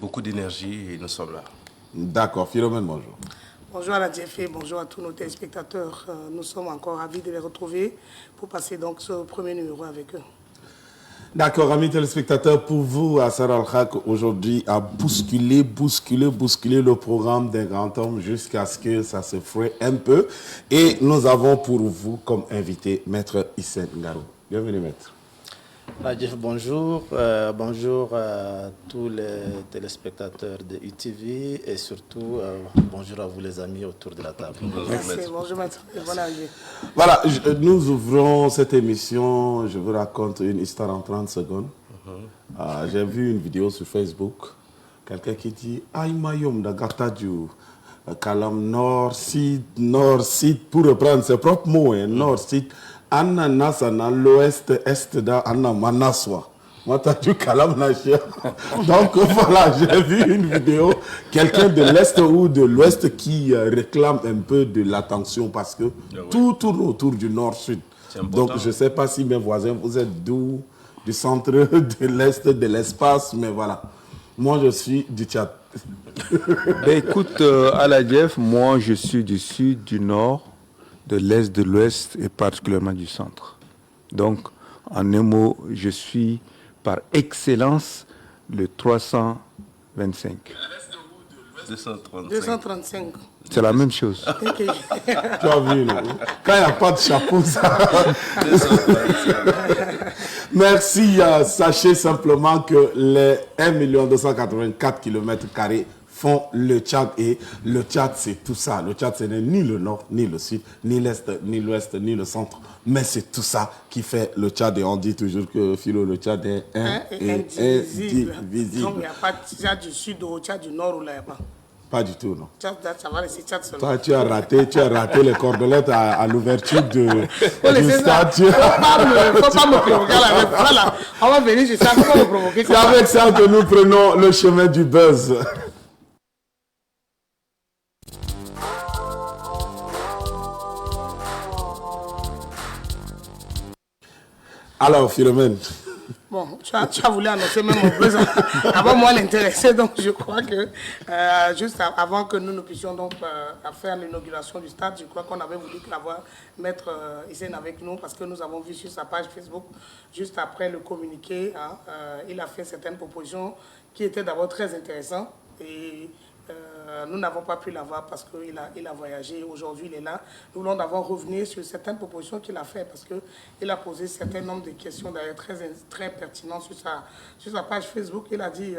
beaucoup d'énergie et nous sommes là. D'accord. Philomène, bonjour. Bonjour à la DFA, bonjour à tous nos téléspectateurs. Nous sommes encore ravis de les retrouver pour passer donc ce premier numéro avec eux. D'accord, amis téléspectateurs, pour vous, Assar Al-Haq, aujourd'hui, a bousculé le programme d'un grand homme jusqu'à ce que ça se fraye un peu. Et nous avons pour vous comme invité Maître Hissène Ngaro. Bienvenue, Maître. Jeff, bonjour. Bonjour à tous les téléspectateurs de UTV et surtout bonjour à vous les amis autour de la table. Merci, bonjour Maître. Voilà, nous ouvrons cette émission. Je vous raconte une histoire en 30 secondes. J'ai vu une vidéo sur Facebook. Quelqu'un qui dit « Aïmayom da Gatadju, Kalam Nord-Sud, pour reprendre ses propres mots, Nord-Sud. Anna Nasana, l'ouest, est da Anna Manaswa. Donc voilà, j'ai vu une vidéo, quelqu'un de l'est ou de l'ouest qui réclame un peu de l'attention parce que tout tourne autour du nord-sud. Donc je ne sais pas si mes voisins, vous êtes d'où, du centre, de l'est, de l'espace, mais voilà. Moi, je suis du Tchad. Écoute, Aladjef, moi, je suis du sud, du nord, de l'est, de l'ouest et particulièrement du centre. Donc, en un mot, je suis par excellence le 325. 235. C'est la même chose. Okay. Tu as vu, non? Quand il n'y a pas de chapeau, ça... Merci. Sachez simplement que les 1 284 km² font le Tchad. Et le Tchad, c'est tout ça. Le Tchad, ce n'est ni le nord, ni le sud, ni l'est, ni l'ouest, ni le centre. Mais c'est tout ça qui fait le Tchad. Et on dit toujours que Philo, le Tchad est indivisible. Donc, il n'y a pas de Tchad du sud ou Tchad du nord ou là, il n'y a pas. Pas du tout, non. Tchad, ça va laisser Tchad seulement. Toi, tu as raté les cordelettes à l'ouverture du stade. Il ne faut pas me provoquer. Voilà, on va venir, je sais pas me provoquer. C'est avec ça que nous prenons le chemin du buzz. Alors, Philomène. Bon, tu as voulu annoncer même mon buzz avant moi l'intéresser, donc je crois que juste avant que nous puissions donc faire l'inauguration du stade, je crois qu'on avait voulu l'avoir mettre ici avec nous parce que nous avons vu sur sa page Facebook, juste après le communiqué, il a fait certaines propositions qui étaient d'abord très intéressantes et nous n'avons pas pu l'avoir parce qu'il a voyagé. Aujourd'hui, il est là. Nous voulons d'abord revenir sur certaines propositions qu'il a faites parce qu'il a posé un certain nombre de questions d'ailleurs très pertinentes sur sa page Facebook. Il a dit,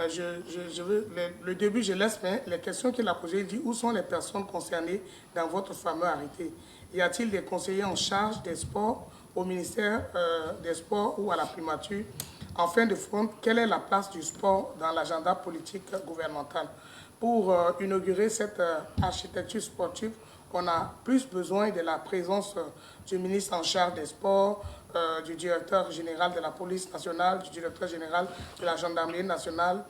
je veux, le début, je laisse, mais les questions qu'il a posées, il dit, où sont les personnes concernées dans votre fameux arrêté? Y a-t-il des conseillers en charge des sports au ministère des Sports ou à la primature? En fin de compte, quelle est la place du sport dans l'agenda politique gouvernemental? Pour inaugurer cette architecture sportive, on a plus besoin de la présence du ministre en charge des sports, du directeur général de la police nationale, du directeur général de la gendarmerie nationale,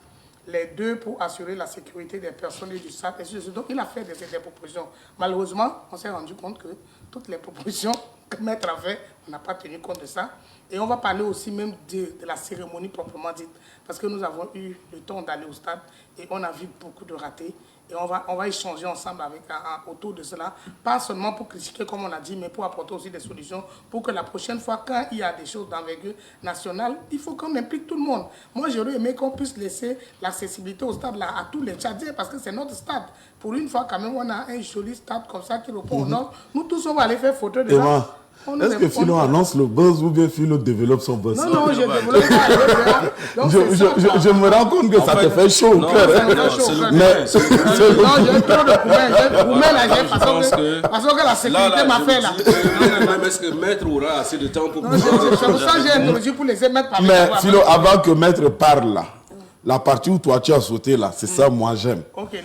les deux pour assurer la sécurité des personnes et du stade. Donc il a fait des propositions. Malheureusement, on s'est rendu compte que toutes les propositions que Maître a fait, on n'a pas tenu compte de ça. Et on va parler aussi même de la cérémonie proprement dite, parce que nous avons eu le temps d'aller au stade et on a vu beaucoup de ratés. Et on va échanger ensemble autour de cela, pas seulement pour critiquer comme on a dit, mais pour apporter aussi des solutions pour que la prochaine fois, quand il y a des choses d'envergure nationale, il faut qu'on implique tout le monde. Moi, j'aurais aimé qu'on puisse laisser l'accessibilité au stade là, à tous les Tchadiens, parce que c'est notre stade. Pour une fois, quand même, on a un joli stade comme ça qui répond au nord. Nous tous, on va aller faire photo de ça. Est-ce que Philo annonce le buzz ou bien Philo développe son buzz? Non, je développe pas. Je me rends compte que ça te fait chaud au cœur. Mais j'ai trop de poumelles là, parce que la sécurité m'a fait là. Est-ce que Maître aura assez de temps pour pouvoir... C'est pour ça que j'ai introduit pour laisser Maître parler. Mais Philo, avant que Maître parle là, la partie où toi tu as sauté là, c'est ça moi j'aime. Okay,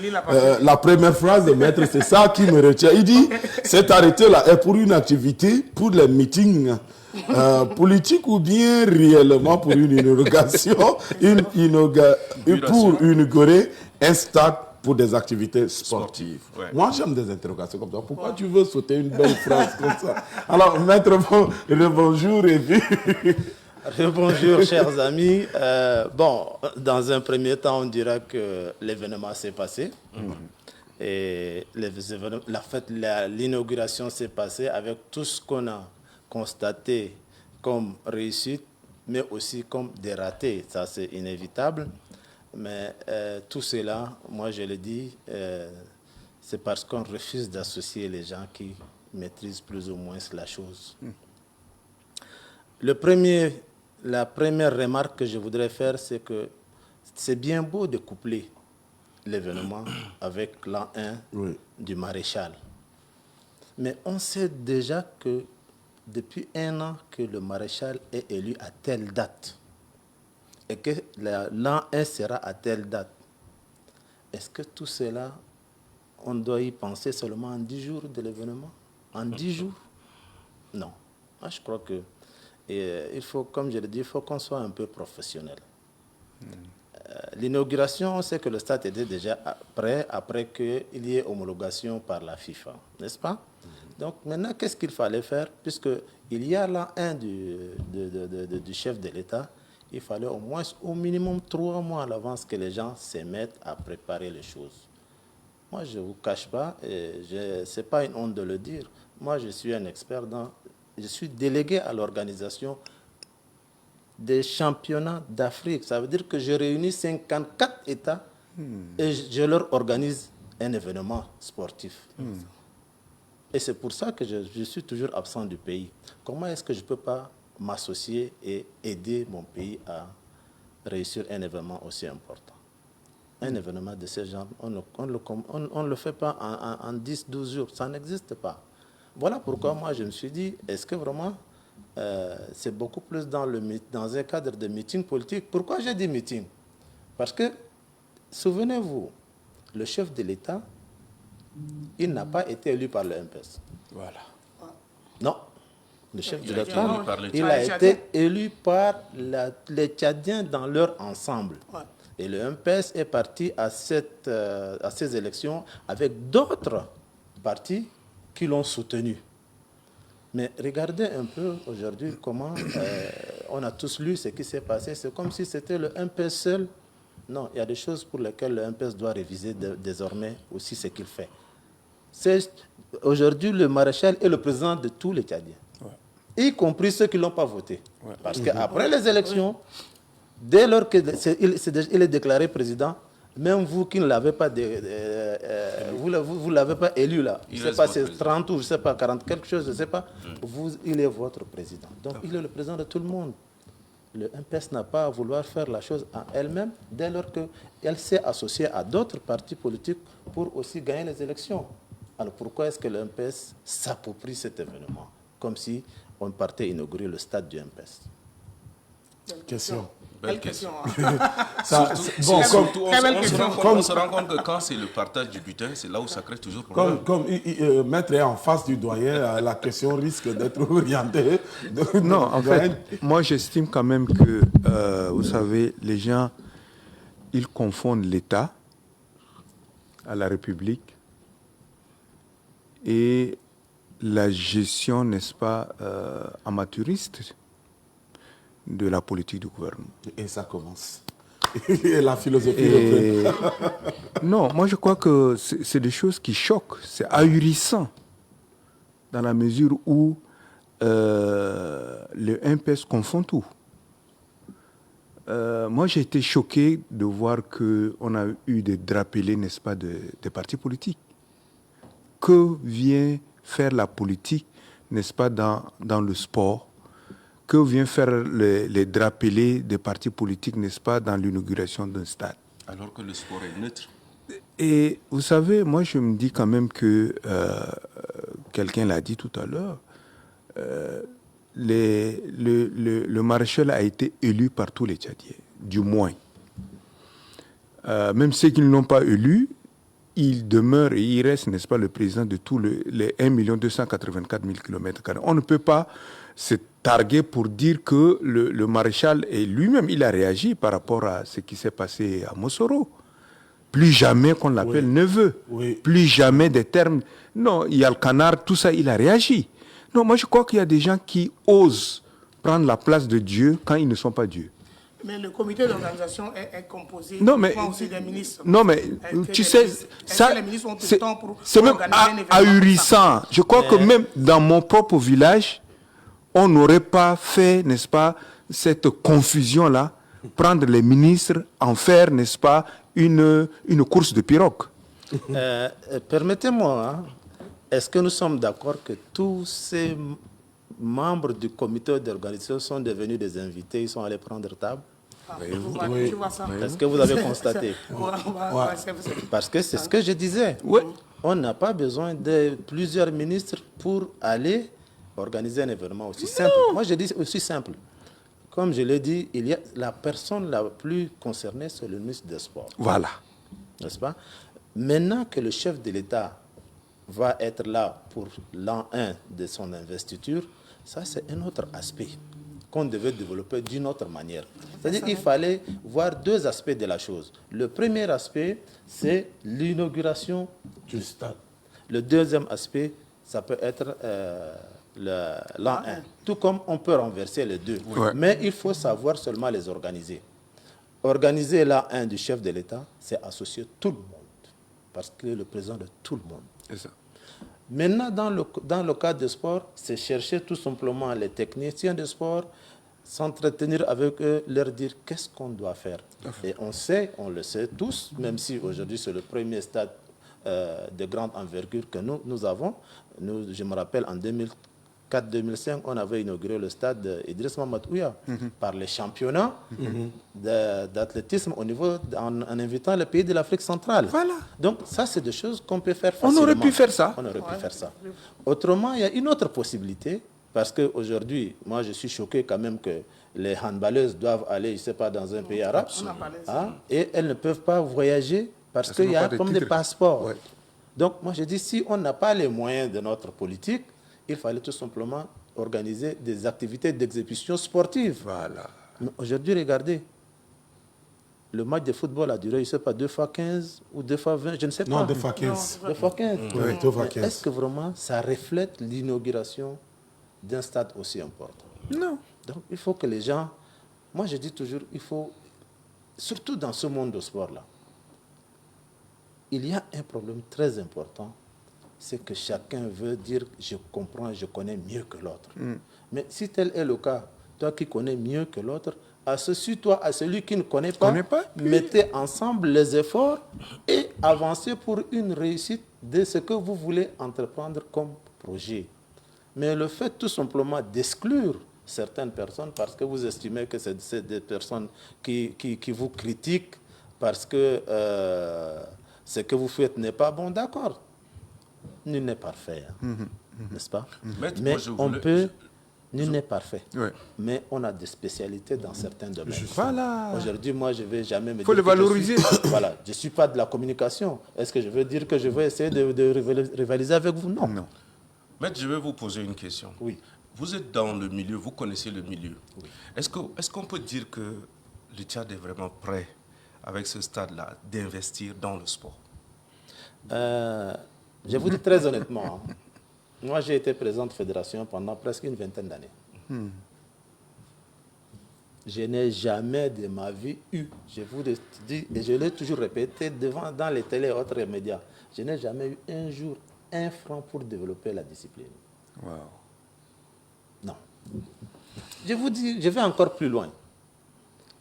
la première phrase de Maître, c'est ça qui me retient. Il dit, cet arrêté là est pour une activité, pour les meetings politiques ou bien réellement pour une inauguration, pour inaugurer un stade pour des activités sportives. Ouais. Moi j'aime des interrogations comme ça. Pourquoi tu veux sauter une belle phrase comme ça? Alors Maître, bonjour et puis... Bonjour, chers amis. Bon, dans un premier temps, on dira que l'événement s'est passé. Et l'inauguration s'est passée avec tout ce qu'on a constaté comme réussite, mais aussi comme des ratés. Ça, c'est inévitable. Mais tout cela, moi, je le dis, c'est parce qu'on refuse d'associer les gens qui maîtrisent plus ou moins la chose. La première remarque que je voudrais faire, c'est que c'est bien beau de coupler l'événement avec l'an 1 du maréchal. Mais on sait déjà que depuis 1 an que le maréchal est élu à telle date et que l'an 1 sera à telle date. Est-ce que tout cela, on doit y penser seulement en 10 jours de l'événement? En 10 jours? Non. Moi, je crois que il faut, comme je l'ai dit, il faut qu'on soit un peu professionnel. L'inauguration, on sait que le stade était déjà prêt après qu'il y ait homologation par la FIFA, n'est-ce pas? Donc maintenant, qu'est-ce qu'il fallait faire? Puisqu'il y a l'an 1 du chef de l'État, il fallait au minimum 3 mois à l'avance que les gens se mettent à préparer les choses. Moi, je ne vous cache pas, ce n'est pas une honte de le dire, moi je suis un expert je suis délégué à l'organisation des championnats d'Afrique. Ça veut dire que je réunis 54 États et je leur organise un événement sportif. Et c'est pour ça que je suis toujours absent du pays. Comment est-ce que je ne peux pas m'associer et aider mon pays à réussir un événement aussi important? Un événement de ce genre, on ne le fait pas en 10-12 jours. Ça n'existe pas. Voilà pourquoi moi je me suis dit, est-ce que vraiment c'est beaucoup plus dans un cadre de meeting politique? Pourquoi j'ai dit meeting? Parce que, souvenez-vous, le chef de l'État, il n'a pas été élu par le MPS. Voilà. Non. Le chef de l'État, il a été élu par les Tchadiens dans leur ensemble. Et le MPS est parti à ces élections avec d'autres partis qui l'ont soutenu. Mais regardez un peu aujourd'hui comment on a tous lu ce qui s'est passé. C'est comme si c'était le MPS seul. Non, il y a des choses pour lesquelles le MPS doit réviser désormais aussi ce qu'il fait. Aujourd'hui, le maréchal est le président de tous les Tchadiens, y compris ceux qui ne l'ont pas voté. Parce qu'après les élections, dès lors qu'il est déclaré président, même vous qui ne l'avez pas, vous l'avez pas élu là, je ne sais pas, c'est 30 ou je ne sais pas, 40, quelque chose, je ne sais pas, il est votre président. Donc il est le président de tout le monde. Le MPS n'a pas à vouloir faire la chose à elle-même dès lors qu'elle s'est associée à d'autres partis politiques pour aussi gagner les élections. Alors pourquoi est-ce que le MPS s'approprie cet événement comme si on partait inaugurer le stade du MPS? Question. Belle question. Surtout, on se rend compte que quand c'est le partage du butin, c'est là où ça crée toujours problème. Comme Maître est en face du doyen, la question risque d'être orientée. Non, en fait, moi j'estime quand même que, vous savez, les gens, ils confondent l'État à la République et la gestion, n'est-ce pas, amateuriste de la politique du gouvernement. Et ça commence. Et la philosophie Non, moi je crois que c'est des choses qui choquent. C'est ahurissant dans la mesure où le MPS confond tout. Moi j'ai été choqué de voir qu'on a eu des drapelés, n'est-ce pas, des partis politiques. Que vient faire la politique, n'est-ce pas, dans le sport? Que vient faire les drapelés des partis politiques, n'est-ce pas, dans l'inauguration d'un stade? Alors que le sport est neutre. Et vous savez, moi je me dis quand même que, quelqu'un l'a dit tout à l'heure, le maréchal a été élu par tous les Tchadiens, du moins. Même ceux qui ne l'ont pas élu, il demeure et il reste, n'est-ce pas, le président de tous les 1 284 000 km². On ne peut pas se targuer pour dire que le maréchal et lui-même, il a réagi par rapport à ce qui s'est passé à Mossoro. Plus jamais qu'on l'appelle neveu. Plus jamais des termes. Non, il y a le canard, tout ça, il a réagi. Non, moi je crois qu'il y a des gens qui osent prendre la place de Dieu quand ils ne sont pas Dieu. Mais le comité d'organisation est composé Non, mais, aussi des ministres. non, mais tu sais, ça, les ministres ont tout le temps pour c'est même organiser un événement ahurissant. Je crois que même dans mon propre village, on n'aurait pas fait, n'est-ce pas, cette confusion-là, prendre les ministres, en faire, n'est-ce pas, une course de pirogue. Permettez-moi, hein, est-ce que nous sommes d'accord que tous ces membres du comité d'organisation sont devenus des invités, ils sont allés prendre table? Oui. Tu vois ça. Est-ce que vous avez constaté? Parce que c'est ce que je disais. Oui. On n'a pas besoin de plusieurs ministres pour aller organiser un événement aussi simple. Moi, je dis aussi simple. Comme je l'ai dit, il y a la personne la plus concernée, c'est le ministre des Sports. Voilà. N'est-ce pas? Maintenant que le chef de l'État va être là pour l'an 1 de son investiture, ça c'est un autre aspect qu'on devait développer d'une autre manière. C'est-à-dire qu'il fallait voir deux aspects de la chose. Le premier aspect, c'est l'inauguration du stade. Le deuxième aspect, ça peut être l'an 1. Tout comme on peut renverser les deux. Ouais. Mais il faut savoir seulement les organiser. Organiser l'an 1 du chef de l'État, c'est associer tout le monde. Parce que le président de tout le monde. C'est ça. Maintenant, dans le cadre du sport, c'est chercher tout simplement les techniciens de sport, s'entretenir avec eux, leur dire qu'est-ce qu'on doit faire. Et on le sait tous, même si aujourd'hui c'est le premier stade de grande envergure que nous avons. Je me rappelle en 2004-2005, on avait inauguré le stade Idriss Mahamat Ouya par les championnats d'athlétisme au niveau en invitant les pays de l'Afrique centrale. Voilà. Donc ça, c'est des choses qu'on peut faire On facilement. aurait pu faire ça. On aurait pu faire ça. Autrement, il y a une autre possibilité, parce qu'aujourd'hui, moi je suis choqué quand même que les handballeuses doivent aller, je ne sais pas, dans un pays arabe, et elles ne peuvent pas voyager parce qu'il y a comme des passeports. Ouais. Donc moi je dis, si on n'a pas les moyens de notre politique, il fallait tout simplement organiser des activités d'exécution sportive. Voilà. Mais aujourd'hui, regardez, le match de football a duré, je ne sais pas, 2 fois 15 ou 2 fois 20, je ne sais pas. Non, 2 fois 15. 2 fois 15. Oui, 2 fois Mais 15. est-ce que vraiment ça reflète l'inauguration d'un stade aussi important? Non. Donc il faut que les gens, moi je dis toujours, il faut, surtout dans ce monde de sport-là, il y a un problème très important, c'est que chacun veut dire je comprends, je connais mieux que l'autre. Mais si tel est le cas, toi qui connais mieux que l'autre, associe-toi à celui qui ne connaît pas, mettez ensemble les efforts et avancez pour une réussite de ce que vous voulez entreprendre comme projet. Mais le fait tout simplement d'exclure certaines personnes parce que vous estimez que c'est des personnes qui vous critiquent parce que ce que vous faites n'est pas bon, d'accord. Nul n'est parfait, n'est-ce pas? Maître, Mais moi, je on voulais- peut... Nul n'est parfait. Ouais. Mais on a des spécialités dans certains domaines. Voilà. Aujourd'hui, moi, je ne vais jamais me dire... Faut les que je valoriser. suis- voilà, je ne suis pas de la communication. Est-ce que je veux dire que je vais essayer de rivaliser avec vous? Non. Non. Maître, je vais vous poser une question. Oui. Vous êtes dans le milieu, vous connaissez le milieu. Est-ce qu'on peut dire que le Tchad est vraiment prêt, avec ce stade-là, d'investir dans le sport? Je vous dis très honnêtement, hein, moi j'ai été président de fédération pendant presque une vingtaine d'années. Je n'ai jamais de ma vie eu, je vous le dis, et je l'ai toujours répété dans les télés et autres médias, je n'ai jamais eu un jour, un franc pour développer la discipline. Wow. Non. Je vous dis, je vais encore plus loin.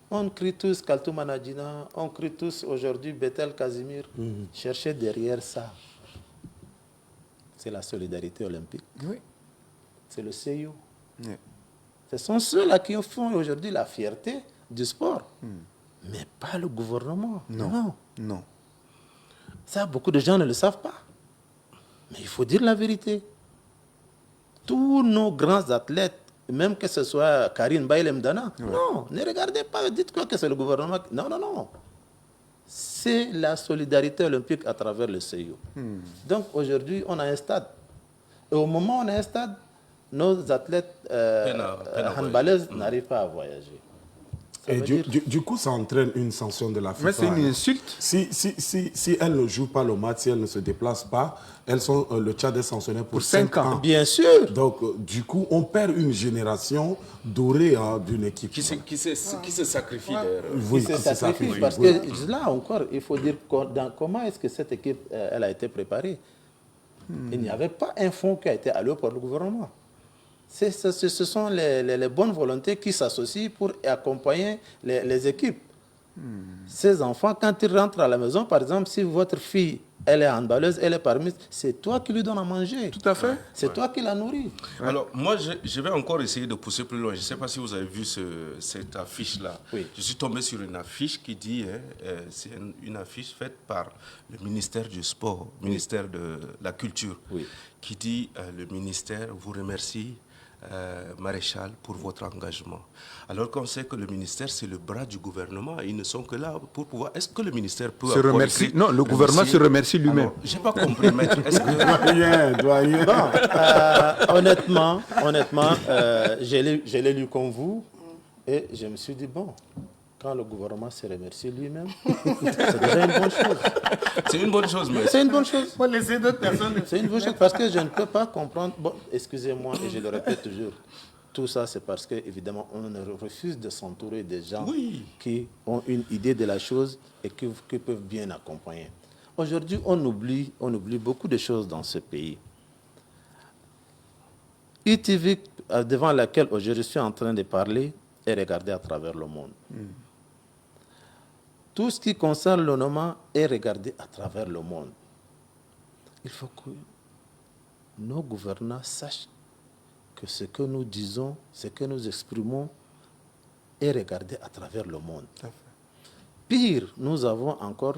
On crie tous Kaltoum Anadjina, on crie tous aujourd'hui Bethel Casimir. Cherchez derrière ça. C'est la solidarité olympique. Oui. C'est le CIO. Oui. Ce sont ceux-là qui font aujourd'hui la fierté du sport. Mais pas le gouvernement. Non. Non. Ça, beaucoup de gens ne le savent pas. Mais il faut dire la vérité. Tous nos grands athlètes, même que ce soit Karine Baïlem-Dana, non, ne regardez pas, dites quoi que c'est le gouvernement. Non, non, non. C'est la solidarité olympique à travers le CIO. Donc aujourd'hui, on a un stade. Et au moment où on a un stade, nos athlètes handballeuses n'arrivent pas à voyager. Et du coup, ça entraîne une sanction de la FIFA. Mais c'est une insulte. Si elles ne jouent pas le match, si elles ne se déplacent pas, le Tchad est sanctionné pour 5 ans. Bien sûr. Donc, du coup, on perd une génération dorée d'une équipe. Qui se sacrifie d'ailleurs. Oui, Qui se qui se sacrifie, sacrifie, parce oui. que là encore, il faut dire comment est-ce que cette équipe elle a été préparée. Il n'y avait pas un fonds qui a été alloué par le gouvernement. Ce sont les bonnes volontés qui s'associent pour accompagner les équipes. Ces enfants, quand ils rentrent à la maison, par exemple, si votre fille, elle est handballeuse, elle est parmi, c'est toi qui lui donnes à manger. Tout à fait. C'est toi qui la nourris. Alors, moi, je vais encore essayer de pousser plus loin. Je ne sais pas si vous avez vu cette affiche-là. Oui. Je suis tombé sur une affiche qui dit, c'est une affiche faite par le ministère du Sport, ministère de la Culture, Oui. qui dit, le ministère vous remercie, Maréchal, pour votre engagement. Alors qu'on sait que le ministère, c'est le bras du gouvernement. Ils ne sont que là pour pouvoir... Est-ce que le ministère peut... Se remercie. Non, le gouvernement se remercie lui-même. Je n'ai pas compris, maître. Est-ce que... Doyen. Honnêtement, je l'ai lu comme vous et je me suis dit, bon, quand le gouvernement se remercie lui-même, c'est déjà une bonne chose. C'est une bonne chose, mais... C'est une bonne chose. Il faut laisser d'autres personnes. C'est une bonne chose parce que je ne peux pas comprendre. Bon, excusez-moi, et je le répète toujours. Tout ça, c'est parce que, évidemment, on refuse de s'entourer des gens qui ont une idée de la chose et qui peuvent bien accompagner. Aujourd'hui, on oublie beaucoup de choses dans ce pays. ITV, devant laquelle aujourd'hui je suis en train de parler, est regardée à travers le monde. Tout ce qui concerne le Noma est regardé à travers le monde. Il faut que nos gouvernants sachent que ce que nous disons, ce que nous exprimons est regardé à travers le monde. Pire, nous avons encore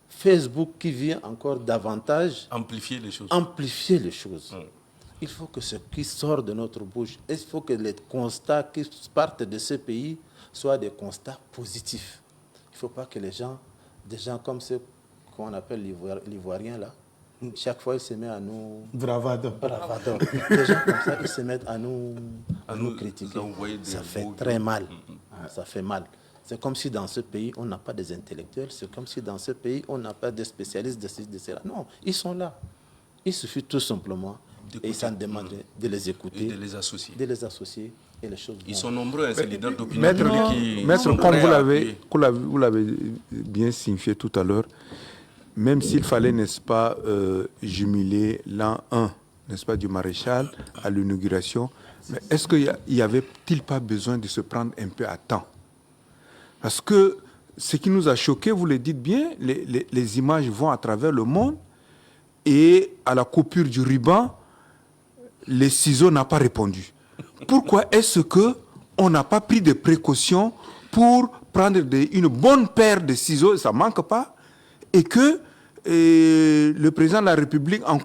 Facebook qui vient encore davantage Amplifier les choses. amplifier les choses. Il faut que ce qui sort de notre bouche, il faut que les constats qui partent de ce pays soient des constats positifs. Il ne faut pas que des gens comme ceux qu'on appelle l'Ivoirien là, chaque fois ils se mettent à nous... Bravado. Des gens comme ça, ils se mettent à nous critiquer. envoyer des Ça fait mots très mal. Ça fait mal. C'est comme si dans ce pays, on n'a pas des intellectuels. C'est comme si dans ce pays, on n'a pas des spécialistes de ceci, de cela. Non, ils sont là. Il suffit tout simplement, et ça demande de les écouter, Et de les associer. Et les choses Ils vont. sont nombreux, ces leaders d'opinion Maître, publique qui maître, sont comme prêts vous à l'avez, appuyer. vous l'avez bien signifié tout à l'heure, même s'il fallait, n'est-ce pas, jumeler l'an 1, n'est-ce pas, du maréchal à l'inauguration, mais est-ce qu'il n'y avait-il pas besoin de se prendre un peu à temps? Parce que ce qui nous a choqués, vous le dites bien, les images vont à travers le monde et à la coupure du ruban, les ciseaux n'ont pas répondu. Pourquoi est-ce qu'on n'a pas pris des précautions pour prendre une bonne paire de ciseaux, ça ne manque pas, et que le président de la République, en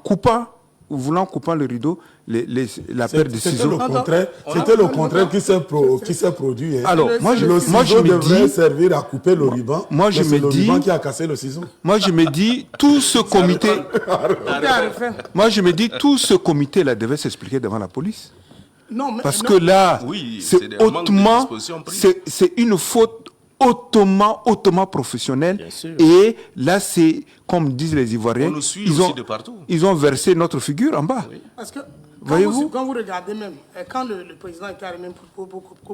voulant couper le rideau, la paire de ciseaux... C'était le contraire qui s'est produit. Hein. Alors, le ciseau devrait servir à couper le ruban, mais c'est le ruban qui a cassé le ciseau. Moi, je me dis, tout ce comité... Moi, je me dis, tout ce comité-là devait s'expliquer devant la police. Non, mais, Parce que là, Oui, c'est c'est des manques de hautement... dispositions prises. C'est une faute hautement professionnelle. Bien sûr. Et là, c'est, comme disent les Ivoiriens, On nous suit aussi de partout. ils ont versé notre figure en bas. parce que Voyez-vous? quand vous regardez même, quand le président était arrivé pour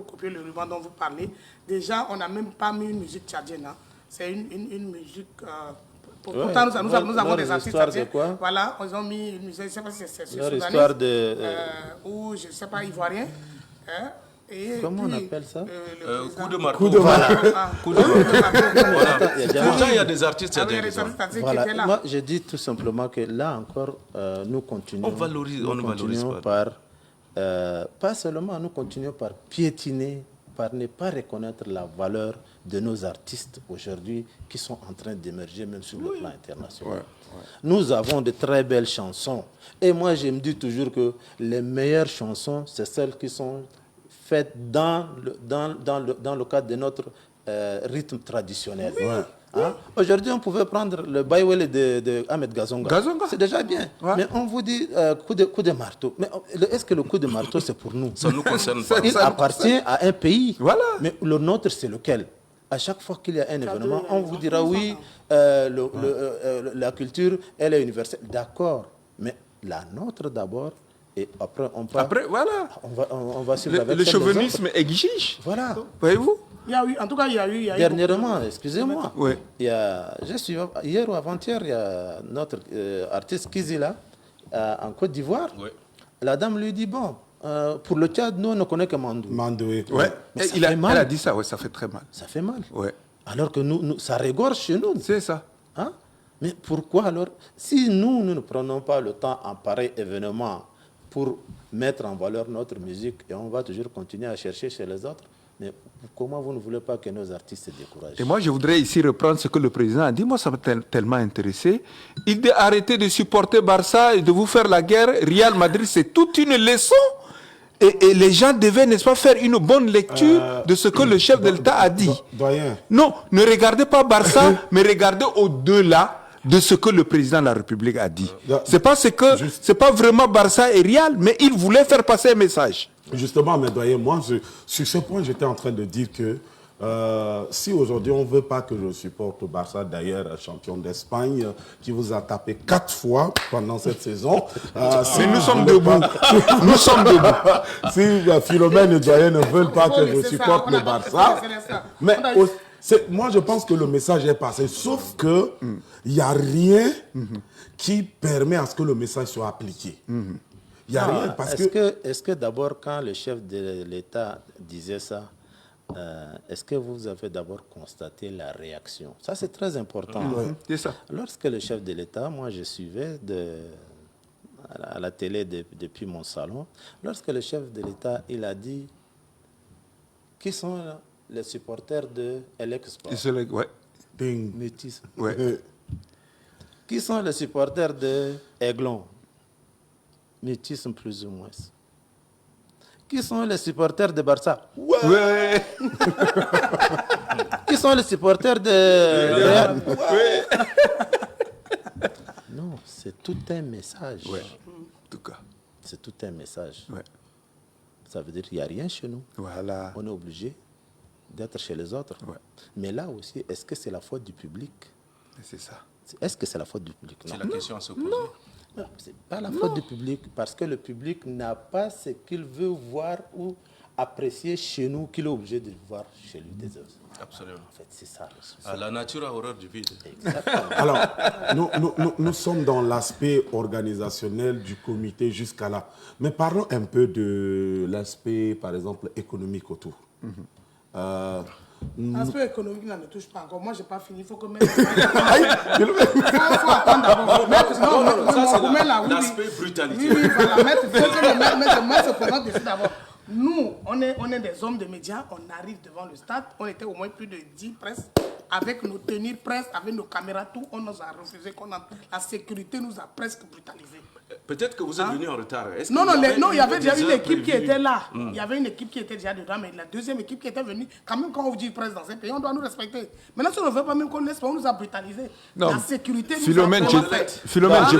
couper le ruban dont vous parlez, déjà, on n'a même pas mis une musique tchadienne. Hein. C'est une musique... pourtant, nous avons des artistes tchadiens. Voilà, ils ont mis une musique, je ne sais pas si c'est Histoire de... ou je ne sais pas, ivoirien. Hein. Et Comment on puis, appelle ça Coup de marteau. Voilà. Coup de marteau. Voilà. Pourtant, Pourtant, il y a des artistes. Il y a des artistes tchadiens qui Voilà. étaient là. Moi, je dis tout simplement que là encore, nous continuons. On ne valorise par, pas seulement, nous continuons par piétiner, par ne pas reconnaître la valeur de nos artistes aujourd'hui qui sont en train d'émerger même sur le plan international. Nous avons de très belles chansons. Et moi, je me dis toujours que les meilleures chansons, c'est celles qui sont faites dans le cadre de notre rythme traditionnel. Hein? Aujourd'hui, on pouvait prendre le Baïwele de Ahmed Gazonga. C'est déjà bien. Ouais. Mais on vous dit coup de marteau. Mais est-ce que le coup de marteau, c'est pour nous? Ça nous concerne pas. Il appartient à un pays. Voilà. Mais le nôtre, c'est lequel? À chaque fois qu'il y a un événement, on vous dira oui, la culture, elle est universelle. D'accord. Mais la nôtre d'abord, et après, on part. Après, voilà. On va suivre avec le chauvinisme exige. Voilà. Voyez-vous? Il y a eu, en tout cas, il y a eu. Dernièrement, excusez-moi, Oui. Hier ou avant-hier, il y a notre artiste Kizila en Côte d'Ivoire. Oui. La dame lui dit, bon, pour le Tchad, nous, on ne connaît que Mandou. Mandoué. Ouais. Mais Elle mal. a dit ça, ouais, ça fait très mal. Ça fait mal. Ouais. Alors que nous, ça régorge chez nous. C'est ça. Hein? Mais pourquoi alors, si nous ne prenons pas le temps en pareil événement pour mettre en valeur notre musique et on va toujours continuer à chercher chez les autres, mais comment vous ne voulez pas que nos artistes se découragent? Et moi, je voudrais ici reprendre ce que le président a dit. Moi, ça m'a tellement intéressé. Il dit arrêtez de supporter Barça et de vous faire la guerre. Real Madrid, c'est toute une leçon. Et les gens devaient, n'est-ce pas, faire une bonne lecture de ce que le chef de l'État a dit. Doyen. Non, ne regardez pas Barça, mais regardez au-delà de ce que le président de la République a dit. C'est pas vraiment Barça et Real, mais il voulait faire passer un message. Justement, mes doyens, moi, sur ce point, j'étais en train de dire que si aujourd'hui on ne veut pas que je supporte Barça, d'ailleurs champion d'Espagne, qui vous a tapé 4 fois pendant cette saison. Si nous sommes debout, nous sommes debout. Si Philomène et Doyen ne veulent pas que je supporte le Barça, mais moi je pense que le message est passé, sauf que il n'y a rien qui permet à ce que le message soit appliqué. Il n'y a rien parce Est-ce que d'abord, quand le chef de l'État disait ça, est-ce que vous avez d'abord constaté la réaction? Ça, c'est très important. C'est ça. Lorsque le chef de l'État, moi, je suivais à la télé depuis mon salon, lorsque le chef de l'État, il a dit qui sont les supporters de l'Expo. Ouais. Métis. Ouais. Qui sont les supporters de Aiglon? Métis plus ou moins. Qui sont les supporters de Barça? Ouais. Qui sont les supporters de Real? Non, c'est tout un message. Ouais. En tout cas. C'est tout un message. Ouais. Ça veut dire qu'il n'y a rien chez nous. Voilà. On est obligé d'être chez les autres. Ouais. Mais là aussi, est-ce que c'est la faute du public? C'est ça. Est-ce que c'est la faute du public? C'est la question à se poser. Non, ce n'est pas la faute du public, parce que le public n'a pas ce qu'il veut voir ou apprécier chez nous qu'il est obligé de voir chez lui des autres. Absolument. En fait, c'est ça. La nature a horreur du vide. Exactement. Alors, nous sommes dans l'aspect organisationnel du comité jusqu'à là. Mais parlons un peu de l'aspect, par exemple, économique autour. L'aspect économique ne touche pas encore. Moi, je n'ai pas fini. Il faut que même. Il faut attendre d'abord. Non, l'aspect brutalité. Oui, voilà. Il faut que le maître se prononce dessus d'abord. Nous, on est des hommes de médias. On arrive devant le stade. On était au moins plus de 10 presses. Avec nos tenues presse, avec nos caméras, tout. On nous a refusé. La sécurité nous a presque brutalisés. Peut-être que vous êtes venu en retard. Non, il y avait déjà une équipe qui était là. Il y avait une équipe qui était déjà dedans, mais la deuxième équipe qui était venue, quand même, quand on dit presse dans un pays, on doit nous respecter. Maintenant, si on ne veut pas même qu'on laisse pas, on nous a brutalisés. Non. La sécurité nous Philomène, a Philomène, je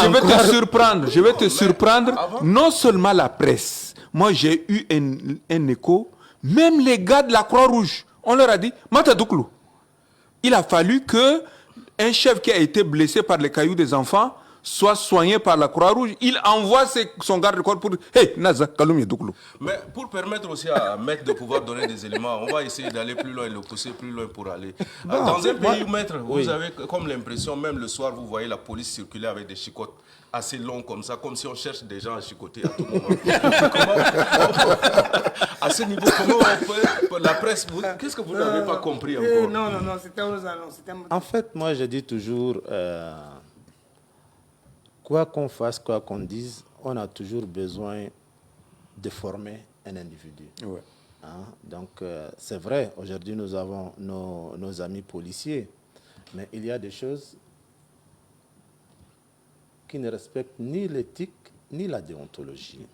vais te surprendre. Je vais te surprendre. Non seulement la presse. Moi, j'ai eu un écho. Même les gars de la Croix-Rouge, on leur a dit, Mata Douklou. Il a fallu que un chef qui a été blessé par les cailloux des enfants soit soigné par la Croix-Rouge. Il envoie son garde-corps pour dire « Hey, Naza, Kaloum Douklou ». Mais pour permettre aussi à Maître de pouvoir donner des éléments, on va essayer d'aller plus loin et le pousser plus loin pour aller. Dans un pays où, Maître, vous avez comme l'impression, même le soir, vous voyez la police circuler avec des chicottes assez longues comme ça, comme si on cherche des gens à chicoter à tout moment. À ce niveau, comment on peut, la presse, qu'est-ce que vous n'avez pas compris encore? Non, c'était aux annonces. En fait, moi, je dis toujours, quoi qu'on fasse, quoi qu'on dise, on a toujours besoin de former un individu. Ouais. Hein? Donc, c'est vrai, aujourd'hui, nous avons nos amis policiers, mais il y a des choses qui ne respectent ni l'éthique, ni la déontologie.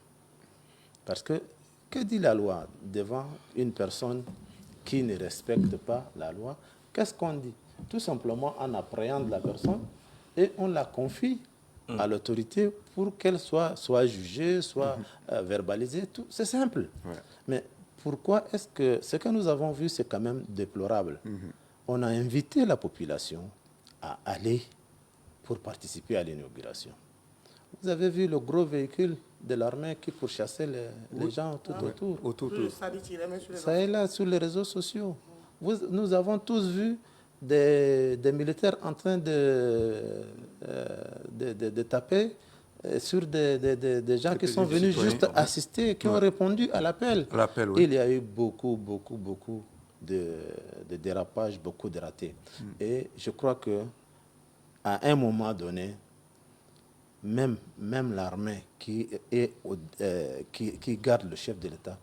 Parce que que dit la loi devant une personne qui ne respecte pas la loi? Qu'est-ce qu'on dit? Tout simplement, on appréhende la personne et on la confie à l'autorité pour qu'elle soit jugée, soit verbalisée. C'est simple. Ouais. Mais pourquoi est-ce que ce que nous avons vu, c'est quand même déplorable? On a invité la population à aller pour participer à l'inauguration. Vous avez vu le gros véhicule de l'armée qui pourchassait les gens tout autour. Ça est là sur les réseaux sociaux. Nous avons tous vu des militaires en train de taper sur des gens qui sont venus juste assister, qui ont répondu à l'appel. Oui. Il y a eu beaucoup de dérapages, beaucoup de ratés. Et je crois que à un moment donné, même l'armée qui garde le chef de l'État,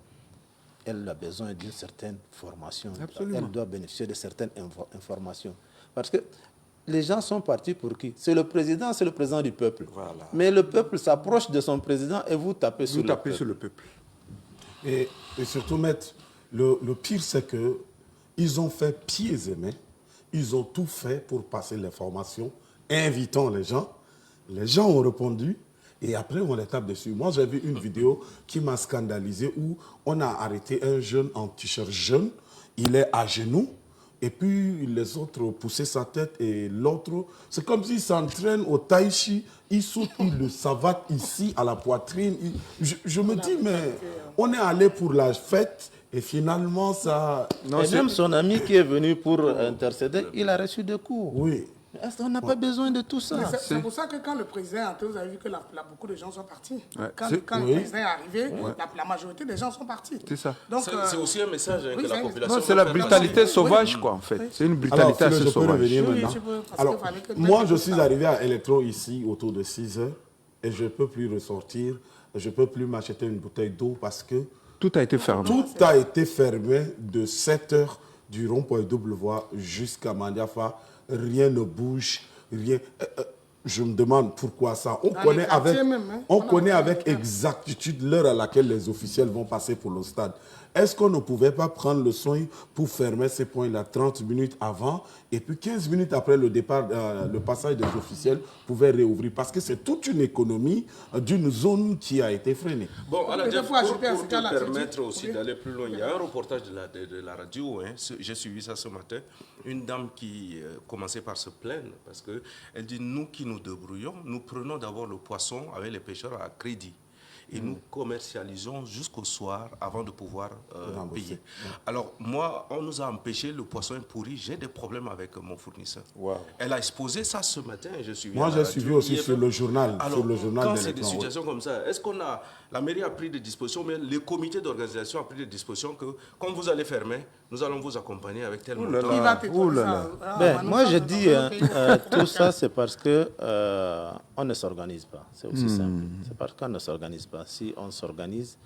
elle a besoin d'une certaine formation. Absolument. Elle doit bénéficier de certaines informations. Parce que les gens sont partis pour qui? C'est le président du peuple. Voilà. Mais le peuple s'approche de son président et vous tapez sur le peuple. Et surtout, maître, le pire, c'est qu'ils ont fait pieds et mains. Ils ont tout fait pour passer l'information, invitant les gens. Les gens ont répondu. Et après, on les tape dessus. Moi, j'ai vu une vidéo qui m'a scandalisé où on a arrêté un jeune en t-shirt jaune. Il est à genoux. Et puis, les autres poussaient sa tête. Et l'autre, c'est comme s'il s'entraîne au tai chi. Il saute, il le savate ici, à la poitrine. Je me dis, mais on est allé pour la fête. Et finalement, ça... Non, et même son ami qui est venu pour intercéder, il a reçu des coups. Oui. On n'a pas besoin de tout ça. C'est pour ça que quand le président est entré, vous avez vu que beaucoup de gens sont partis. Ouais. Quand le président est arrivé, la majorité des gens sont partis. C'est ça. C'est aussi un message que la population... C'est la brutalité sauvage, quoi, en fait. C'est une brutalité assez sauvage. Alors, moi, je suis arrivé à Electro ici autour de 6 heures et je ne peux plus ressortir. Je ne peux plus m'acheter une bouteille d'eau parce que... Tout a été fermé. Tout a été fermé de 7 heures du rond-point double voie jusqu'à Mandiafa. Rien ne bouge, rien. Je me demande pourquoi ça. On connaît avec exactitude l'heure à laquelle les officiels vont passer pour le stade. Est-ce qu'on ne pouvait pas prendre le soin pour fermer ces points-là 30 minutes avant et puis 15 minutes après le départ, le passage des officiels pouvait réouvrir? Parce que c'est toute une économie d'une zone qui a été freinée. Bon, alors, pour te permettre aussi d'aller plus loin, il y a un reportage de la radio, hein, j'ai suivi ça ce matin, une dame qui commençait par se plaindre parce qu'elle dit, nous qui nous débrouillons, nous prenons d'abord le poisson avec les pêcheurs à crédit. Et nous commercialisons jusqu'au soir avant de pouvoir payer. Alors, moi, on nous a empêché, le poisson est pourri, j'ai des problèmes avec mon fournisseur. Wow. Elle a exposé ça ce matin, je suis Moi, j'ai suivi aussi sur le journal. Alors, sur le journal quand c'est des situations comme ça, est-ce qu'on a... La mairie a pris des dispositions, mais le comité d'organisation a pris des dispositions que, quand vous allez fermer, nous allons vous accompagner avec tel montant. Moi, je dis, tout ça, c'est parce que on ne s'organise pas. C'est aussi simple. C'est parce qu'on ne s'organise pas. Si on s'organise,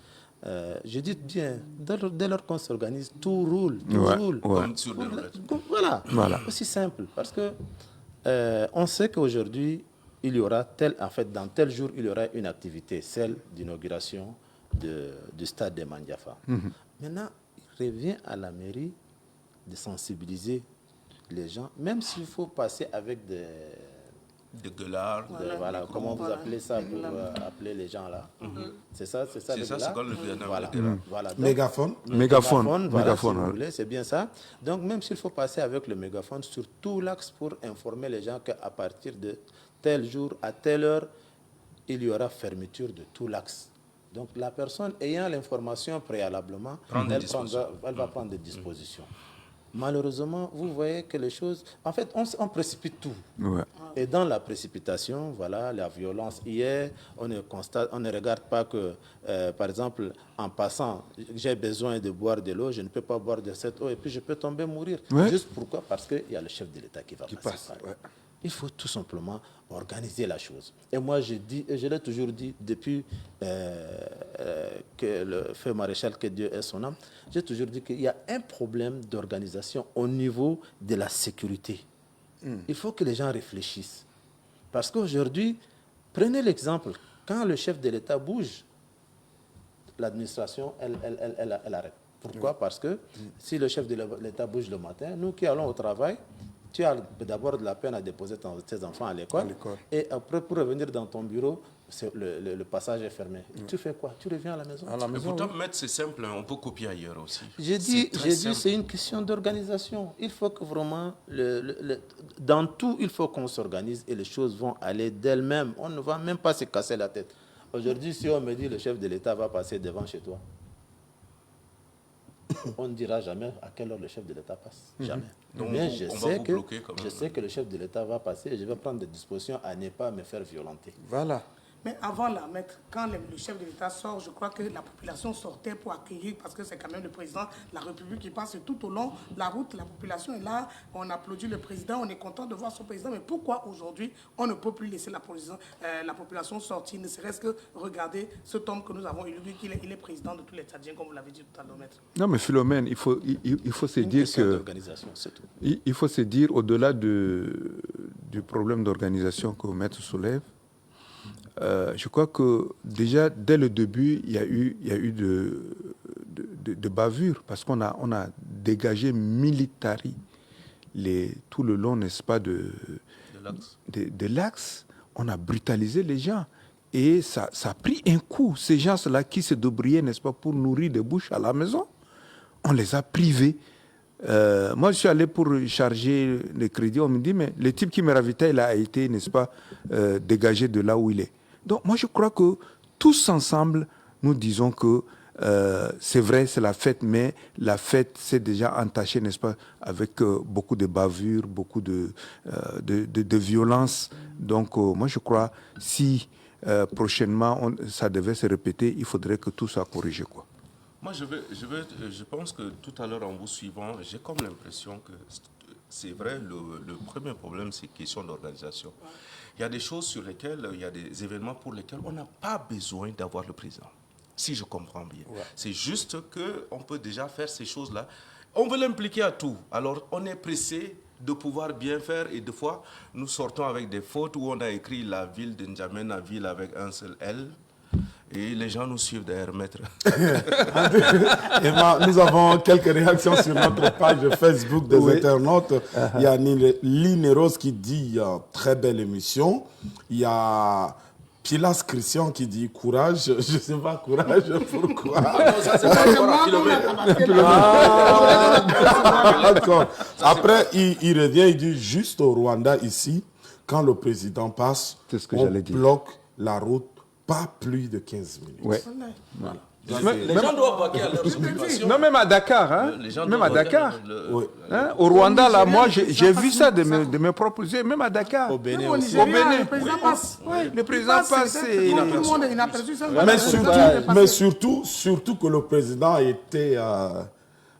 je dis bien, dès lors qu'on s'organise, tout roule. Tout roule. Comme sur des roulettes. Voilà. Aussi simple. Parce que on sait qu'aujourd'hui, il y aura dans tel jour, il y aura une activité, celle d'inauguration du stade de Mandiafa. Maintenant, il revient à la mairie de sensibiliser les gens, même s'il faut passer avec des gueulards. Comment vous appelez ça pour appeler les gens là? C'est ça, c'est comme le gueulards. Voilà. Mégaphone. Mégaphone, c'est bien ça. Donc, même s'il faut passer avec le mégaphone sur tout l'axe pour informer les gens qu'à partir de tel jour, à telle heure, il y aura fermeture de tout l'axe. Donc, la personne ayant l'information préalablement, elle va prendre des dispositions. Malheureusement, vous voyez que les choses... En fait, on précipite tout. Ouais. Et dans la précipitation, voilà, la violence hier, on ne regarde pas que, par exemple, en passant, j'ai besoin de boire de l'eau, je ne peux pas boire de cette eau et puis je peux tomber mourir. Ouais. Juste pourquoi? Parce qu'il y a le chef de l'État qui va passer. Il faut tout simplement organiser la chose. Et moi, je l'ai toujours dit depuis que le feu maréchal, que Dieu ait son âme, j'ai toujours dit qu'il y a un problème d'organisation au niveau de la sécurité. Il faut que les gens réfléchissent. Parce qu'aujourd'hui, prenez l'exemple, quand le chef de l'État bouge, l'administration, elle arrête. Pourquoi? Parce que si le chef de l'État bouge le matin, nous qui allons au travail, tu as d'abord de la peine à déposer tes enfants à l'école. Et après, pour revenir dans ton bureau, le passage est fermé. Tu fais quoi? Tu reviens à la maison. Mais pourtant, maître, c'est simple, on peut copier ailleurs aussi. J'ai dit, c'est une question d'organisation. Il faut que vraiment, dans tout, il faut qu'on s'organise et les choses vont aller d'elles-mêmes. On ne va même pas se casser la tête. Aujourd'hui, si on me dit le chef de l'État va passer devant chez toi, on ne dira jamais à quelle heure le chef de l'État passe. Jamais. Donc, mais je sais que le chef de l'État va passer et je vais prendre des dispositions à ne pas me faire violenter. Voilà. Mais avant la maître, quand le chef de l'État sort, je crois que la population sortait pour accueillir, parce que c'est quand même le président de la République qui passe tout au long de la route. La population est là, on applaudit le président, on est content de voir son président. Mais pourquoi aujourd'hui, on ne peut plus laisser la population sortir, ne serait-ce que regarder cet homme que nous avons élu, qu'il est président de tous les Tchadiens, comme vous l'avez dit tout à l'heure, maître. Non, mais Philomène, il faut se dire que... C'est tout. Il faut se dire, au-delà du problème d'organisation que maître soulève, je crois que déjà, dès le début, il y a eu de bavures, parce qu'on a dégagé militari tout le long, n'est-ce pas, de l'axe. On a brutalisé les gens. Et ça a pris un coup. Ces gens-là qui se débrillaient, n'est-ce pas, pour nourrir des bouches à la maison, on les a privés. Moi, je suis allé pour charger le crédit. On me dit, mais le type qui me ravitaille, il a été, n'est-ce pas, dégagé de là où il est. Donc, moi, je crois que tous ensemble, nous disons que c'est vrai, c'est la fête, mais la fête s'est déjà entachée, n'est-ce pas, avec beaucoup de bavures, beaucoup de violence. Donc, moi, je crois, si prochainement, ça devait se répéter, il faudrait que tout soit corrigé, quoi. Moi, je pense que tout à l'heure, en vous suivant, j'ai comme l'impression que c'est vrai, le premier problème, c'est question d'organisation. Il y a des choses sur lesquelles, il y a des événements pour lesquels on n'a pas besoin d'avoir le président, si je comprends bien. Ouais. C'est juste qu'on peut déjà faire ces choses-là. On veut l'impliquer à tout. Alors, on est pressé de pouvoir bien faire et des fois, nous sortons avec des fautes où on a écrit la ville de N'Djamena, ville avec un seul L. Et les gens nous suivent derrière, maître. Emma, nous avons quelques réactions sur notre page Facebook des internautes. Il y a Line Rose qui dit très belle émission. Il y a Pilas Christian qui dit courage. Je ne sais pas, courage, pourquoi? Non, ça, c'est pas D'accord. Après, il revient, il dit juste au Rwanda, ici, quand le président passe, on bloque la route. Pas plus de 15 minutes. Ouais. Voilà. Les gens doivent vaquer à leurs occupations. Non, même à Dakar. Hein? Même à Dakar. Hein? Au Rwanda, là, moi, j'ai vu ça de mes propres yeux, même à Dakar. Au Bénin aussi. Au Bénin. Le président passe. Le président passe. Mais surtout que le président était...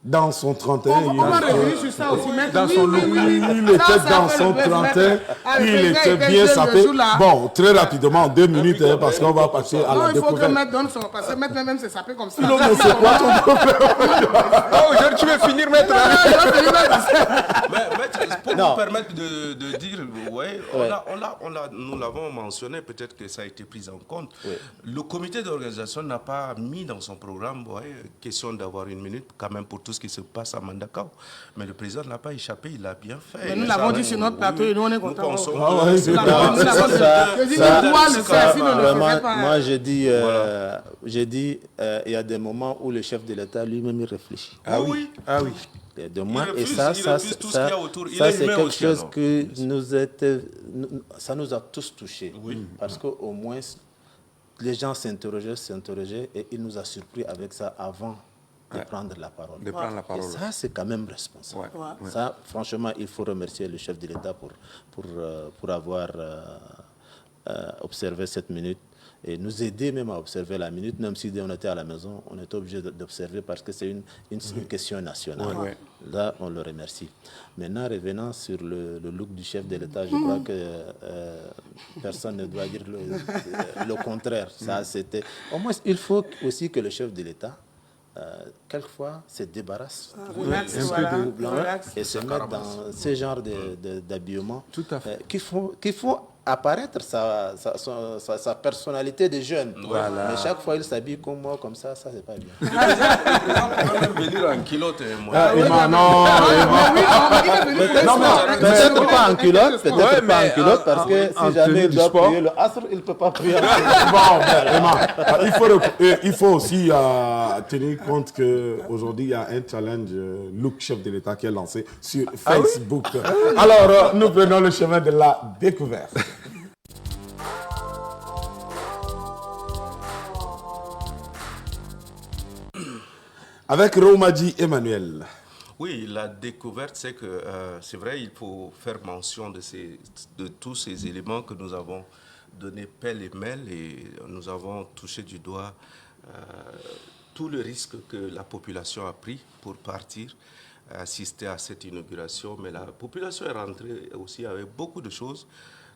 dans son 31, on va revenir sur ça aussi. Dans son look, il était dans son 31, il était bien sapé. Bon, très rapidement, 2 minutes, parce qu'on va passer à la découverte. Non, il faut que Maître donne son... Parce que Maître même s'est sapé comme ça. Non, mais c'est quoi ton problème? Aujourd'hui, tu veux finir, Maître? Maître, pour vous permettre de dire, nous l'avons mentionné, peut-être que ça a été pris en compte. Le comité d'organisation n'a pas mis dans son programme, question d'avoir 1 minute, quand même, pour tout ce qui se passe à Mandakao. Mais le président n'a pas échappé, il a bien fait. Mais nous l'avons dit sur notre plateau et nous on est contents. Moi, j'ai dit, il y a des moments où le chef de l'État lui-même il réfléchit. Ah oui. De moi, et ça c'est quelque chose que ça nous a tous touchés. Parce qu'au moins, les gens s'interrogeaient et il nous a surpris avec ça avant de prendre la parole. Et ça, c'est quand même responsable. Ça, franchement, il faut remercier le chef de l'État pour avoir observé cette minute et nous aider même à observer la minute, même si on était à la maison, on était obligé d'observer parce que c'est une question nationale. Là, on le remercie. Maintenant, revenant sur le look du chef de l'État, je crois que personne ne doit dire le contraire. Ça, c'était... Au moins, il faut aussi que le chef de l'État quelquefois se débarrasse un peu de blanc et se mettre dans ce genre d'habillement qu'il faut apparaître sa personnalité de jeune. Voilà. Mais chaque fois, il s'habille comme moi, comme ça, c'est pas bien. Le président peut même venir en culotte. Emma, non, Peut-être pas en culotte, peut-être Ouais, pas en mais culotte, parce que en si jamais tenue il du doit sport. prier le asr, il ne peut pas prier. Bon, Emma, il faut aussi tenir compte qu'aujourd'hui, il y a un challenge look chef de l'État qui est lancé sur Facebook. Alors, nous prenons le chemin de la découverte. Avec Romadji Emmanuel. Oui, la découverte, c'est que c'est vrai, il faut faire mention de tous ces éléments que nous avons donnés pêle-mêle et nous avons touché du doigt tout le risque que la population a pris pour partir assister à cette inauguration. Mais la population est rentrée aussi avec beaucoup de choses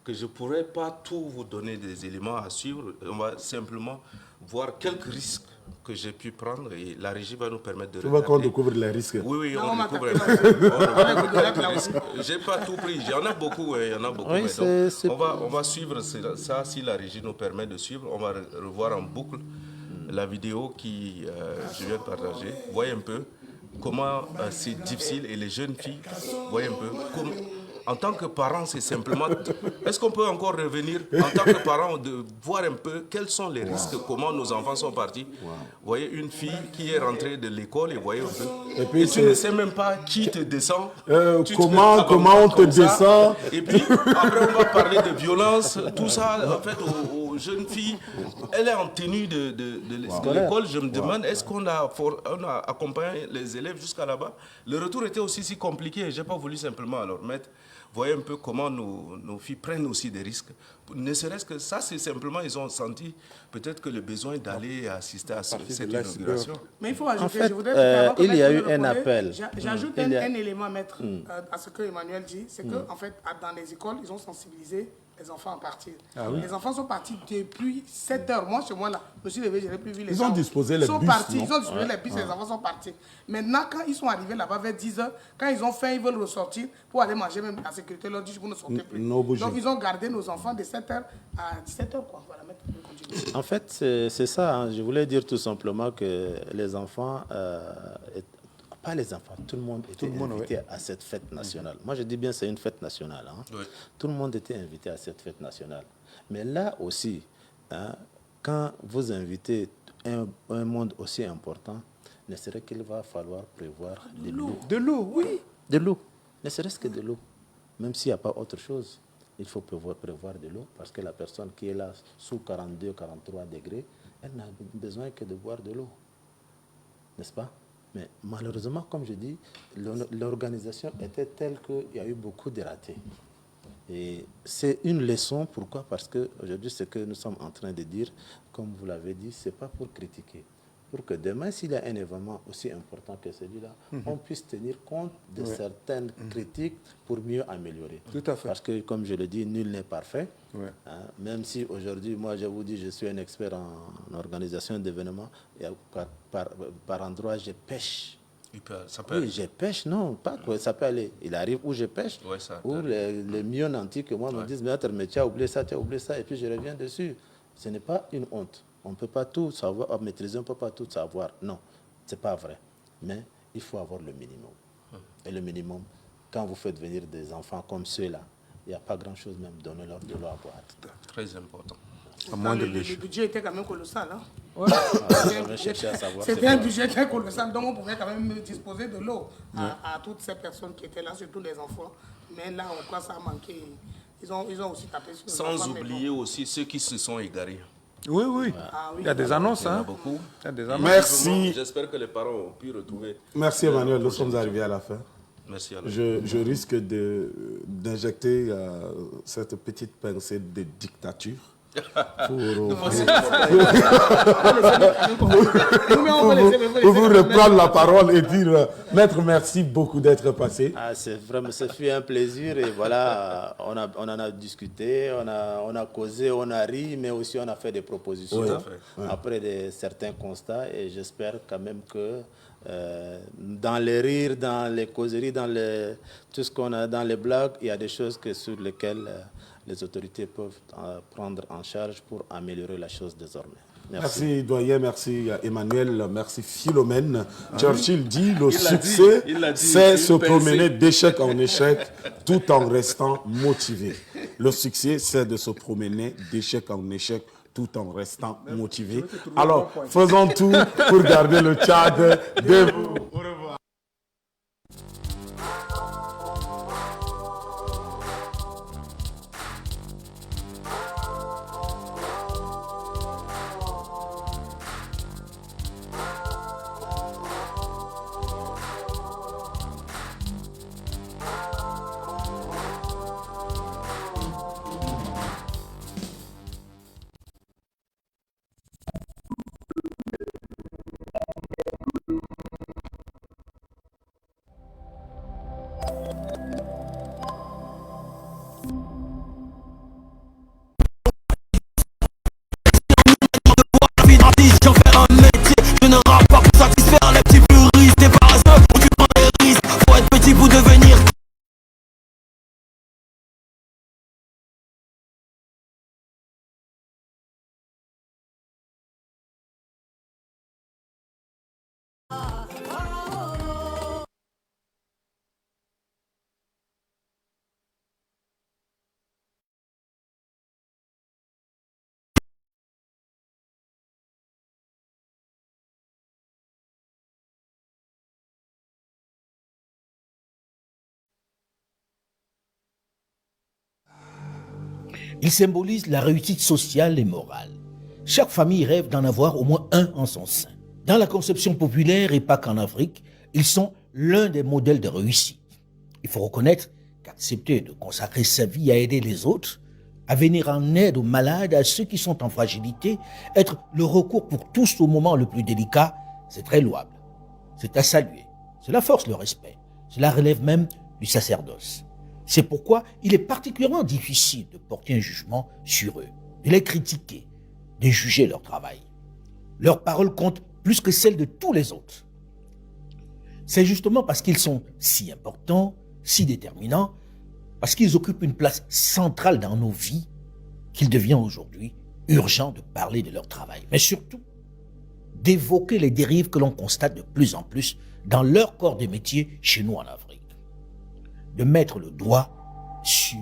que je ne pourrais pas tout vous donner des éléments à suivre. On va simplement voir quelques risques que j'ai pu prendre et la régie va nous permettre de Tu veux qu'on regarder. découvre les risques? Oui, Non, on on découvre m'a quelques risques. J'ai pas tout pris. Il y en a beaucoup. Il y en a beaucoup. Oui, mais c'est- donc, on va suivre ça si la régie nous permet de suivre. On va revoir en boucle la vidéo qui je viens de partager. Voyez un peu comment c'est difficile et les jeunes filles, voyez un peu comment. En tant que parent, c'est simplement... Est-ce qu'on peut encore revenir en tant que parent de voir un peu quels sont les risques, comment nos enfants sont partis. Vous voyez une fille qui est rentrée de l'école et voyez un peu. Et puis Et tu ne sais même pas qui te descend. Comment on te comme ça. descend. Et puis après on va parler de violence, tout ça en fait aux jeunes filles. Elle est en tenue de l'école. Je me demande est-ce qu'on a accompagné les élèves jusqu'à là-bas. Le retour était aussi si compliqué. J'ai pas voulu simplement leur mettre. Voyez un peu comment nos filles prennent aussi des risques. Ne serait-ce que ça, c'est simplement, ils ont senti peut-être que le besoin d'aller assister à cette inauguration. Mais il faut ajouter, En fait, je voudrais avant que il y a Maître eu un le connaisse, appel. J'ajoute Il y a- un élément, Maître, à ce que Emmanuel dit, c'est que en fait, dans les écoles, ils ont sensibilisé les enfants à partir. Les enfants sont partis depuis 7 heures. Moi, chez moi, là, je me suis levé, je n'ai plus vu les Ils gens. ont disposé les Ils sont bus, partis, non? ils ont disposé les bus, les enfants sont partis. Maintenant, quand ils sont arrivés là-bas vers 10 heures, quand ils ont faim, ils veulent ressortir pour aller manger, même la sécurité leur dit, vous ne sortez plus. No bougez. Donc, ils ont gardé nos enfants de 7 heures à 17 heures, quoi. Voilà, Maître, on continue. En fait, c'est ça. Hein. Je voulais dire tout simplement que les enfants, pas les enfants, tout le monde était invité à cette fête nationale. Moi, je dis bien c'est une fête nationale. Hein. Oui. Tout le monde était invité à cette fête nationale. Mais là aussi, hein, quand vous invitez un monde aussi important, ne serait qu'il va falloir prévoir de l'eau. De l'eau, oui. De l'eau, ne serait-ce que de l'eau. Même s'il n'y a pas autre chose, il faut prévoir de l'eau parce que la personne qui est là sous 42, 43 degrés, elle n'a besoin que de boire de l'eau. N'est-ce pas? Mais malheureusement, comme je dis, l'organisation était telle qu'il y a eu beaucoup de ratés. Et c'est une leçon. Pourquoi? Parce qu'aujourd'hui, ce que nous sommes en train de dire, comme vous l'avez dit, ce n'est pas pour critiquer. Pour que demain, s'il y a un événement aussi important que celui-là, on puisse tenir compte de certaines critiques pour mieux améliorer. Tout à fait. Parce que, comme je le dis, nul n'est parfait. Ouais. Hein, même si aujourd'hui, moi, je vous dis, je suis un expert en organisation d'événements, et par endroit, je pêche. Ça peut Oui, je pêche, non, pas quoi, ça peut aller. Il arrive où je pêche, Ouais, ça où peut les mieux nantis que moi me disent, mais tu as oublié ça, et puis je reviens dessus. Ce n'est pas une honte. On ne peut pas tout savoir, maîtriser, on ne peut pas tout savoir. Non, ce n'est pas vrai. Mais il faut avoir le minimum. Et le minimum, quand vous faites venir des enfants comme ceux-là, il n'y a pas grand-chose même, donnez-leur de l'eau à boire. Très important. À moins de Le budget était quand même colossal. Hein? J'avais cherché à savoir. C'était un budget très colossal, donc on pouvait quand même disposer de l'eau à toutes ces personnes qui étaient là, surtout les enfants. Mais là, on croit que ça a manqué. Ils ont aussi tapé sur les Sans enfants, mais oublier bon. aussi ceux qui se sont égarés. Oui, oui. Ah oui. Il y a des annonces, Il y en a hein. beaucoup. Il y a des annonces. Merci. J'espère que les parents ont pu retrouver. Merci Emmanuel, nous sommes arrivés à la fin. Merci à la Je risque d'injecter cette petite pincée de dictature pour vous reprendre la parole et dire Maître, merci beaucoup d'être passé. Ah, c'est vraiment, ça fut un plaisir et voilà, on en a discuté, on a causé, on a ri, mais aussi on a fait des propositions Oui. après certains constats et j'espère quand même que dans les rires, dans les causeries, tout ce qu'on a dans les blagues, il y a des choses sur lesquelles les autorités peuvent prendre en charge pour améliorer la chose désormais. Merci doyen, merci Emmanuel, merci Philomène. Churchill dit le succès, c'est se promener d'échec en échec tout en restant motivé. Le succès, c'est de se promener d'échec en échec tout en restant motivé. Alors, faisons tout pour garder le Tchad debout. Au revoir. Il symbolise la réussite sociale et morale. Chaque famille rêve d'en avoir au moins un en son sein. Dans la conception populaire et pas qu'en Afrique, ils sont l'un des modèles de réussite. Il faut reconnaître qu'accepter de consacrer sa vie à aider les autres, à venir en aide aux malades, à ceux qui sont en fragilité, être le recours pour tous au moment le plus délicat, c'est très louable. C'est à saluer. Cela force le respect. Cela relève même du sacerdoce. C'est pourquoi il est particulièrement difficile de porter un jugement sur eux, de les critiquer, de juger leur travail. Leur parole compte plus que celle de tous les autres. C'est justement parce qu'ils sont si importants, si déterminants, parce qu'ils occupent une place centrale dans nos vies, qu'il devient aujourd'hui urgent de parler de leur travail, mais surtout d'évoquer les dérives que l'on constate de plus en plus dans leur corps de métier chez nous en Afrique. De mettre le doigt sur